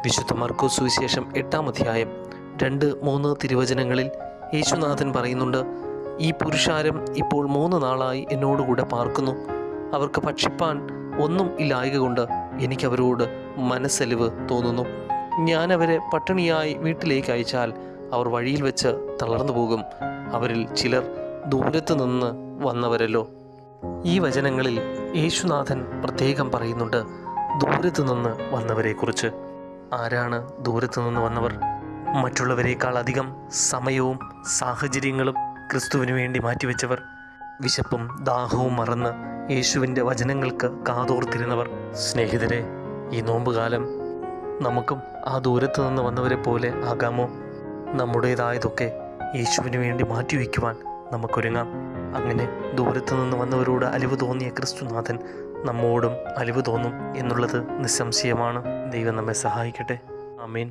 വിശുദ്ധ മർക്കോസ് സുവിശേഷം 8-ാം അധ്യായം 2-3 തിരുവചനങ്ങളിൽ യേശുനാഥൻ പറയുന്നുണ്ട്, ഈ പുരുഷാരം ഇപ്പോൾ 3 നാളായി എന്നോടുകൂടെ പാർക്കുന്നു. അവർക്ക് ഭക്ഷിപ്പാൻ ഒന്നും ഇല്ലായകൊണ്ട് എനിക്കവരോട് മനസ്സലിവ് തോന്നുന്നു. ഞാൻ അവരെ പട്ടിണിയായി വീട്ടിലേക്ക് അയച്ചാൽ അവർ വഴിയിൽ വെച്ച് തളർന്നു പോകും. അവരിൽ ചിലർ ദൂരത്ത് നിന്ന് വന്നവരല്ലോ. ഈ വചനങ്ങളിൽ യേശുനാഥൻ പ്രത്യേകം പറയുന്നുണ്ട് ദൂരത്ത് നിന്ന് വന്നവരെക്കുറിച്ച്. ആരാണ് ദൂരത്ത് നിന്ന് വന്നവർ? മറ്റുള്ളവരെക്കാൾ അധികം സമയവും സാഹചര്യങ്ങളും ക്രിസ്തുവിന് വേണ്ടി മാറ്റിവെച്ചവർ. വിശപ്പും ദാഹവും മറന്ന് യേശുവിൻ്റെ വചനങ്ങൾക്ക് കാതോർത്തിരുന്നവർ. സ്നേഹിതരെ, ഈ നോമ്പുകാലം നമുക്കും ആ ദൂരത്ത് നിന്ന് വന്നവരെ പോലെ ആകാമോ? നമ്മുടേതായതൊക്കെ യേശുവിന് വേണ്ടി മാറ്റിവെക്കുവാൻ നമുക്കൊരുങ്ങാം. അങ്ങനെ ദൂരത്ത് നിന്ന് വന്നവരോട് അലിവ് തോന്നിയ ക്രിസ്തുനാഥൻ നമ്മോടും അലിവ് തോന്നും എന്നുള്ളത് നിസ്സംശയമാണ്. ദൈവം നമ്മെ സഹായിക്കട്ടെ. ആമേൻ.